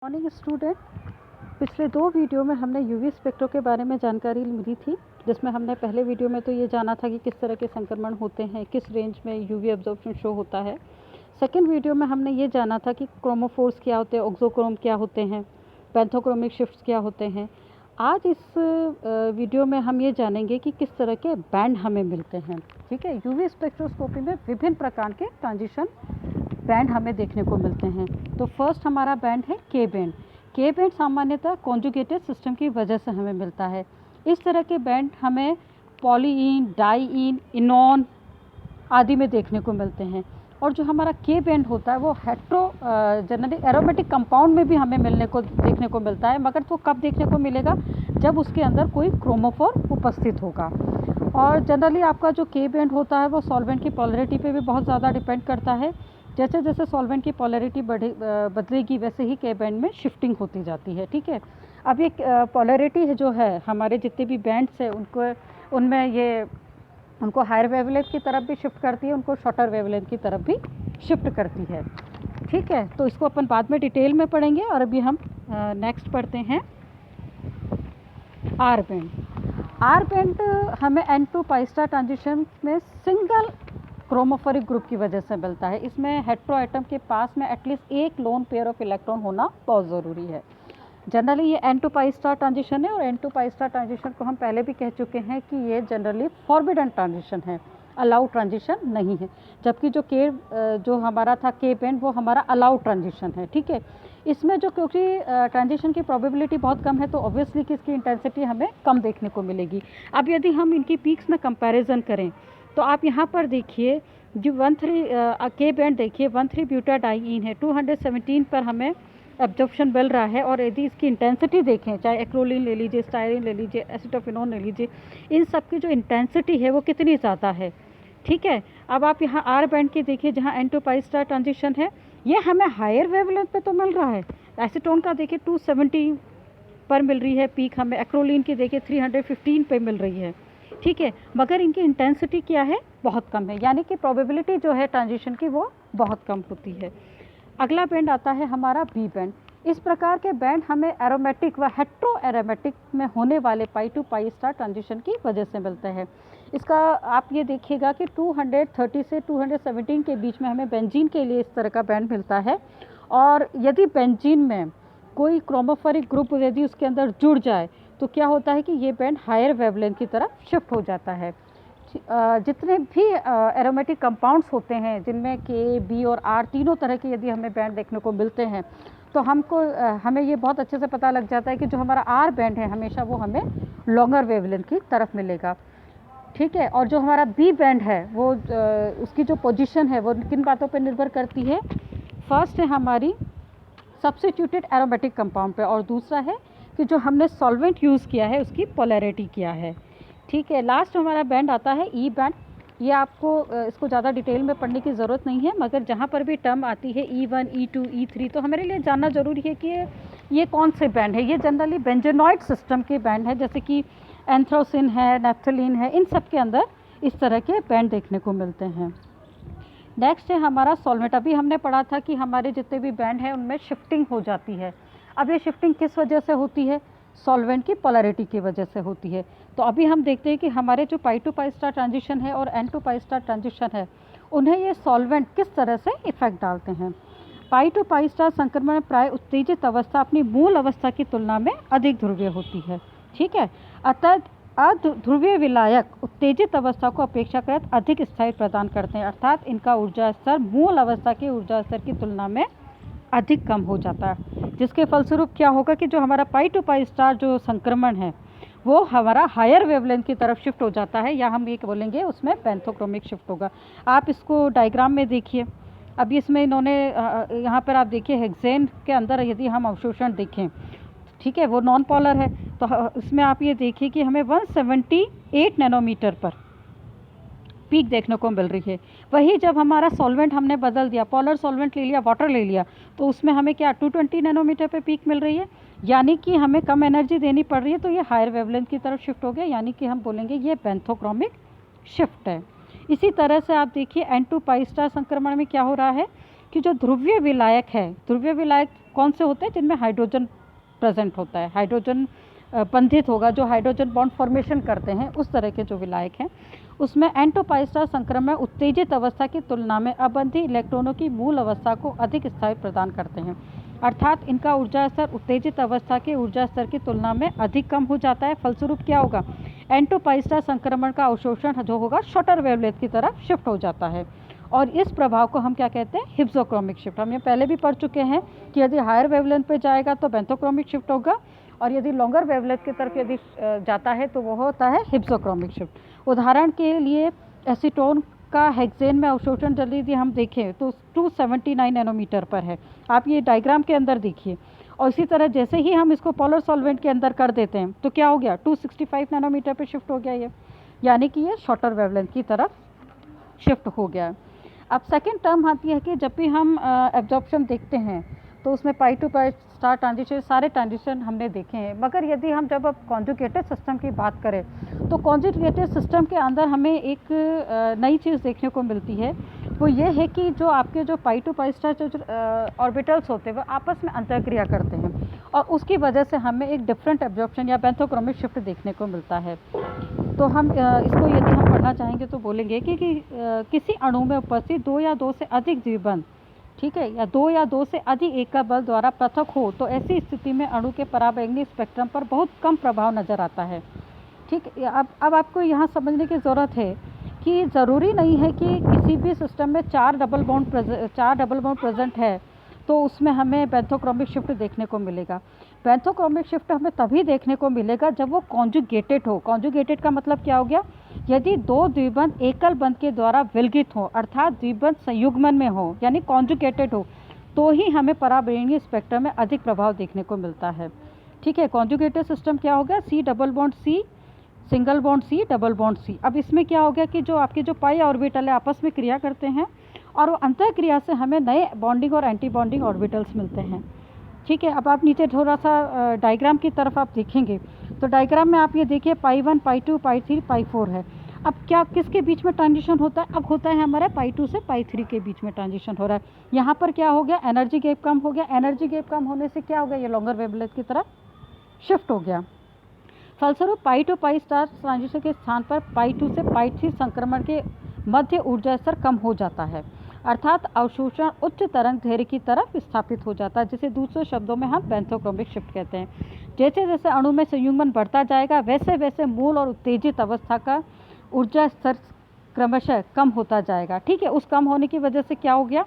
Morning student. पिछले दो video में हमने यूवी स्पेक्ट्रो के बारे में जानकारी मिली थी, जिसमें हमने पहले वीडियो में तो ये जाना था कि किस तरह के संक्रमण होते हैं, किस रेंज में यूवी एब्जॉर्प्शन शो होता है। सेकेंड वीडियो में हमने ये जाना था कि क्रोमोफोर्स क्या होते हैं, ऑक्सोक्रोम क्या होते हैं, पैंथोक्रोमिक शिफ्ट्स क्या होते हैं। आज इस वीडियो में हम ये जानेंगे कि किस तरह के बैंड हमें मिलते हैं। ठीक है, यूवी स्पेक्ट्रोस्कोपी में विभिन्न प्रकार के ट्रांजिशन बैंड हमें देखने को मिलते हैं। तो फर्स्ट हमारा बैंड है के बैंड। के बैंड सामान्यतः कॉन्जुगेटेड सिस्टम की वजह से हमें मिलता है। इस तरह के बैंड हमें पॉलीइन, डाईइन, इनॉन आदि में देखने को मिलते हैं। और जो हमारा के बैंड होता है वो हेट्रो जनरली एरोमेटिक कंपाउंड में भी हमें देखने को मिलता है, मगर वो कब देखने को मिलेगा, जब उसके अंदर कोई क्रोमोफोर उपस्थित होगा। और जनरली आपका जो के बैंड होता है वो सॉल्वेंट की पोलैरिटी पे भी बहुत ज़्यादा डिपेंड करता है। जैसे जैसे सॉल्वेंट की पोलैरिटी बदलेगी वैसे ही के बैंड में शिफ्टिंग होती जाती है। ठीक है, अब ये पोलैरिटी जो है हमारे जितने भी बैंड्स हैं उनको हायर वेवलेंथ की तरफ भी शिफ्ट करती है, उनको शॉर्टर वेवलेंथ की तरफ भी शिफ्ट करती है। ठीक है, तो इसको अपन बाद में डिटेल में पढ़ेंगे। और अभी हम नेक्स्ट पढ़ते हैं आर बैंड। आर बैंड हमें N2 पाई स्टार ट्रांजिशन में सिंगल क्रोमोफोरिक ग्रुप की वजह से मिलता है। इसमें हेट्रो एटम के पास में एटलीस्ट एक लोन पेयर ऑफ इलेक्ट्रॉन होना बहुत ज़रूरी है। जनरली ये N2 पाई स्टार ट्रांजिशन है, और N2 पाई स्टार ट्रांजिशन को हम पहले भी कह चुके हैं कि ये जनरली फॉरबिडन ट्रांजिशन है, अलाउड ट्रांजिशन नहीं है। जबकि जो हमारा था के बैंड वो हमारा अलाउड ट्रांजिशन है। ठीक है, इसमें जो क्योंकि ट्रांजिशन की प्रोबेबिलिटी बहुत कम है, तो ऑब्वियसली कि इसकी इंटेंसिटी हमें कम देखने को मिलेगी। अब यदि हम इनकी पीक्स में कंपैरिजन करें तो आप यहाँ पर देखिए जो 1,3 के बैंड देखिए 1,3 ब्यूटाडाईइन है, 217 पर हमें एब्जॉर्प्शन मिल रहा है। और यदि इसकी इंटेंसिटी देखें, चाहे एक्रोलिन ले लीजिए, स्टायरिन ले लीजिए, एसिटोफिनोन ले लीजिए, इन सब की जो इंटेंसिटी है वो कितनी ज़्यादा है। ठीक है, अब आप यहाँ आर बैंड की देखिए जहाँ N2 पाई स्टार ट्रांजिशन है, ये हमें हायर वेवलेंथ पे तो मिल रहा है। एसीटोन का देखिए 270 पर मिल रही है पीक, हमें एक्रोलिन की देखिए 315 पे मिल रही है। ठीक है, मगर इनकी इंटेंसिटी क्या है, बहुत कम है, यानी कि प्रोबेबिलिटी जो है ट्रांजिशन की वो बहुत कम होती है। अगला बैंड आता है हमारा बी बैंड। इस प्रकार के बैंड हमें एरोमेटिक व हेट्रो एरोमेटिक में होने वाले पाई टू पाई स्टार ट्रांजिशन की वजह से मिलते हैं। इसका आप ये देखिएगा कि 230 से 217 के बीच में हमें बेंजीन के लिए इस तरह का बैंड मिलता है। और यदि बेंजीन में कोई क्रोमोफोरिक ग्रुप यदि उसके अंदर जुड़ जाए तो क्या होता है कि ये बैंड हायर वेवलेंथ की तरफ शिफ्ट हो जाता है। जितने भी एरोमेटिक कंपाउंड्स होते हैं जिनमें के, बी और आर तीनों तरह के यदि हमें बैंड देखने को मिलते हैं तो हमें ये बहुत अच्छे से पता लग जाता है कि जो हमारा आर बैंड है हमेशा वो हमें लॉन्गर वेवलेंथ की तरफ मिलेगा। ठीक है, और जो हमारा बी बैंड है वो उसकी जो पोजीशन है वो किन बातों पर निर्भर करती है। फर्स्ट है हमारी सब्स्टिट्यूटेड एरोमेटिक कंपाउंड पे, और दूसरा है कि जो हमने सॉल्वेंट यूज़ किया है उसकी पोलैरिटी क्या है। ठीक है, लास्ट हमारा बैंड आता है ई बैंड। ये आपको इसको ज़्यादा डिटेल में पढ़ने की ज़रूरत नहीं है, मगर जहाँ पर भी टर्म आती है E1, E2, E3 तो हमारे लिए जानना ज़रूरी है कि ये कौन से बैंड है। ये जनरली बेंजेनॉइड सिस्टम के बैंड है, जैसे कि एंथ्रोसिन है, नैप्थलीन है, इन सब के अंदर इस तरह के बैंड देखने को मिलते हैं। नेक्स्ट है हमारा सॉल्वेंट। अभी हमने पढ़ा था कि हमारे जितने भी बैंड हैं उनमें शिफ्टिंग हो जाती है। अब ये शिफ्टिंग किस वजह से होती है, सॉल्वेंट की पोलैरिटी की वजह से होती है। तो अभी हम देखते हैं कि हमारे जो पाई टू पाई स्टार ट्रांजिशन है और N2 पाई स्टार ट्रांजिशन है उन्हें ये सॉल्वेंट किस तरह से इफेक्ट डालते हैं। पाई टू पाई स्टार संक्रमण में प्राय उत्तेजित अवस्था अपनी मूल अवस्था की तुलना में अधिक ध्रुवीय होती है। ठीक है, अतः अध्रुवीय विलायक उत्तेजित अवस्था को अपेक्षाकृत अधिक स्थायित्व प्रदान करते हैं, अर्थात इनका ऊर्जा स्तर मूल अवस्था के ऊर्जा स्तर की तुलना में अधिक कम हो जाता है, जिसके फलस्वरूप क्या होगा कि जो हमारा पाई टू पाई स्टार जो संक्रमण है वो हमारा हायर वेवलेंथ की तरफ शिफ्ट हो जाता है, या हम ये बोलेंगे उसमें पैंथोक्रोमिक शिफ्ट होगा। आप इसको डायग्राम में देखिए। अभी इसमें इन्होंने यहाँ पर आप देखिए हेक्सेन के अंदर यदि हम अवशोषण देखें, ठीक है, वो नॉन पोलर है, तो इसमें आप ये देखिए कि हमें 178 नैनोमीटर पर पीक देखने को मिल रही है। वही जब हमारा सॉल्वेंट हमने बदल दिया, पॉलर सॉल्वेंट ले लिया, वाटर ले लिया, तो उसमें हमें क्या 220 नैनोमीटर पे पीक मिल रही है, यानी कि हमें कम एनर्जी देनी पड़ रही है, तो ये हायर वेवलेंथ की तरफ शिफ्ट हो गया, यानी कि हम बोलेंगे ये पैंथोक्रोमिक शिफ्ट है। इसी तरह से आप देखिए N2 पाई स्टार संक्रमण में क्या हो रहा है कि जो ध्रुवीय विलायक है, ध्रुवीय विलायक कौन से होते हैं? जिनमें हाइड्रोजन प्रेजेंट होता है, हाइड्रोजन बंधित होगा, जो हाइड्रोजन बॉन्ड फॉर्मेशन करते हैं, उस तरह के जो विलायक हैं। उसमें N2 संक्रमण उत्तेजित अवस्था की तुलना में अबंधित इलेक्ट्रॉनों की मूल अवस्था को अधिक स्थायी प्रदान करते हैं, अर्थात इनका ऊर्जा स्तर उत्तेजित अवस्था के ऊर्जा स्तर की तुलना में अधिक कम हो जाता है। फलस्वरूप क्या होगा? N2 संक्रमण का अवशोषण जो होगा शॉर्टर वेवलेंथ की तरफ शिफ्ट हो जाता है, और इस प्रभाव को हम क्या कहते हैं? Hypsochromic shift. हम ये पहले भी पढ़ चुके हैं कि यदि हायर वेवलेंथ पे जाएगा तो बेंथोक्रोमिक शिफ्ट होगा, और यदि लॉन्गर वेवलेंथ की तरफ यदि जाता है तो वो होता है हिप्सोक्रोमिक शिफ्ट। उदाहरण के लिए एसीटोन का हेक्सेन में अवशोषण यदि हम देखें तो 279 नैनोमीटर पर है, आप ये डायग्राम के अंदर देखिए। और इसी तरह जैसे ही हम इसको पोलर सॉल्वेंट के अंदर कर देते हैं तो क्या हो गया? 265 नैनोमीटर पे शिफ्ट हो गया ये, यानी कि ये शॉर्टर वेवलेंथ की तरफ शिफ्ट हो गया। अब सेकेंड टर्म आती है कि जब भी हम एब्जॉर्प्शन देखते हैं तो उसमें पाई टू पाई स्टार ट्रांजिशन, सारे ट्रांजिशन हमने देखे हैं, मगर यदि हम जब अब कॉन्जुगेटेड सिस्टम की बात करें तो कॉन्जुगेटेड सिस्टम के अंदर हमें एक नई चीज़ देखने को मिलती है। वो ये है कि जो आपके जो पाई टू पाई स्टार जो ऑर्बिटल्स होते हैं वो आपस में अंतरक्रिया करते हैं, और उसकी वजह से हमें एक डिफरेंट एब्जॉर्प्शन या बेंथोक्रोमिक शिफ्ट देखने को मिलता है। तो हम इसको यदि हम पढ़ना चाहेंगे तो बोलेंगे कि किसी अणु में उपस्थित 2 या 2 से अधिक द्विबंध, ठीक है, या 2 या 2 से अधिक एकल बल द्वारा पृथक हो तो ऐसी स्थिति में अणु के पराबैंगनी स्पेक्ट्रम पर बहुत कम प्रभाव नजर आता है। ठीक, अब आपको यहाँ समझने की ज़रूरत है कि ज़रूरी नहीं है कि किसी भी सिस्टम में 4 डबल बॉन्ड प्रेजेंट है तो उसमें हमें बेंथोक्रोमिक शिफ्ट देखने को मिलेगा। बेंथोक्रोमिक शिफ्ट हमें तभी देखने को मिलेगा जब वो कॉन्जुगेटेड हो। कॉन्जुगेटेड का मतलब क्या हो गया? यदि 2 द्विबंध एकल बंध के द्वारा विलगित हो, अर्थात द्विबंध संयुग्मन में हो, यानी कॉन्जुगेटेड हो, तो ही हमें पराबैंगनी स्पेक्ट्रम में अधिक प्रभाव देखने को मिलता है। ठीक है, कॉन्जुगेटेड सिस्टम क्या हो गया? C double bond C, single bond C, double bond C। अब इसमें क्या हो गया कि जो आपके जो पाई ऑर्बिटल है आपस में क्रिया करते हैं, और वो अंतर क्रिया से हमें नए बॉन्डिंग और एंटी बॉन्डिंग ऑर्बिटल्स मिलते हैं। ठीक है, अब आप नीचे थोड़ा सा डायग्राम की तरफ आप देखेंगे तो डायग्राम में आप ये देखिए पाई 1, पाई 2, पाई 3, पाई 4 है। अब क्या किसके बीच में ट्रांजिशन होता है? अब होता है हमारा पाई 2 से पाई 3 के बीच में ट्रांजिशन हो रहा है। यहाँ पर क्या हो गया? एनर्जी गैप कम हो गया। एनर्जी गैप कम होने से क्या हो गया? ये लॉन्गर वेवलेंथ की तरफ शिफ्ट हो गया। फलस्वरूप पाई टू पाई स्टार ट्रांजिशन के स्थान पर पाई 2 से पाई 3 संक्रमण के मध्य ऊर्जा स्तर कम हो जाता है, अर्थात अवशोषण उच्च तरंग दैर्घ्य की तरफ स्थापित हो जाता है, जिसे दूसरे शब्दों में हम बेंथोक्रोमिक शिफ्ट कहते हैं। जैसे जैसे अणु में संयुग्मन बढ़ता जाएगा वैसे वैसे मूल और उत्तेजित अवस्था का ऊर्जा स्तर क्रमशः कम होता जाएगा। ठीक है, उस कम होने की वजह से क्या हो गया?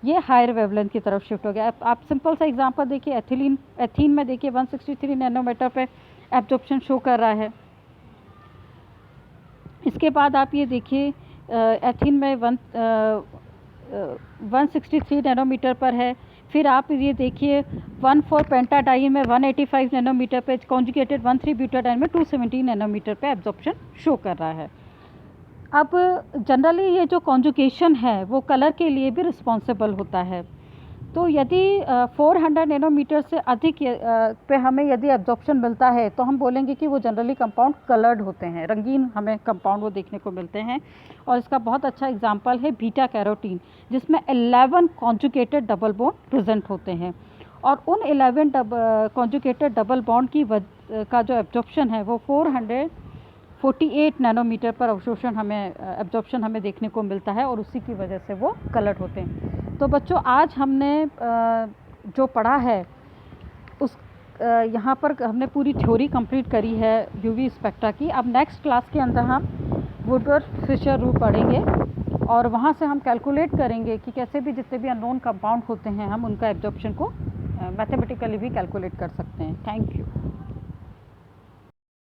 ये हायर वेवलेंथ की तरफ शिफ्ट हो गया। आप सिंपल सा एग्जांपल देखिए, एथीन में देखिए 163 नैनोमीटर पे एब्जॉर्प्शन शो कर रहा है। इसके बाद आप ये देखिए एथीन में 163 नैनोमीटर पर है। फिर आप ये देखिए 1,4 पेंटाडाइन में 185 नैनोमीटर पे, कॉन्जुगेटेड 1,3 ब्यूटाडाइन में 217 नैनोमीटर पे एब्जॉर्प्शन शो कर रहा है। अब जनरली ये जो कॉन्जुगेशन है वो कलर के लिए भी रिस्पॉन्सिबल होता है। तो यदि 400 नैनोमीटर से अधिक पे हमें यदि एब्जॉर्प्शन मिलता है तो हम बोलेंगे कि वो जनरली कंपाउंड कलर्ड होते हैं, रंगीन हमें कंपाउंड वो देखने को मिलते हैं। और इसका बहुत अच्छा एग्जांपल है बीटा कैरोटीन, जिसमें 11 कॉन्जुगेटेड डबल बॉन्ड प्रेजेंट होते हैं, और उन 11 कॉन्जुगेटेड डबल बॉन्ड की का जो एब्जॉर्प्शन है वो 448 नैनोमीटर पर अवशोषण हमें एब्जॉर्प्शन हमें देखने को मिलता है, और उसी की वजह से वो कलर्ड होते हैं। तो बच्चों आज हमने जो पढ़ा है उस यहाँ पर हमने पूरी थ्योरी कंप्लीट करी है यूवी स्पेक्ट्रा की। अब नेक्स्ट क्लास के अंदर हम वुडवर्थ फिशर रूल पढ़ेंगे, और वहाँ से हम कैलकुलेट करेंगे कि कैसे भी जितने भी अननोन कंपाउंड होते हैं हम उनका एब्जॉर्प्शन को मैथमेटिकली भी कैलकुलेट कर सकते हैं। Thank you.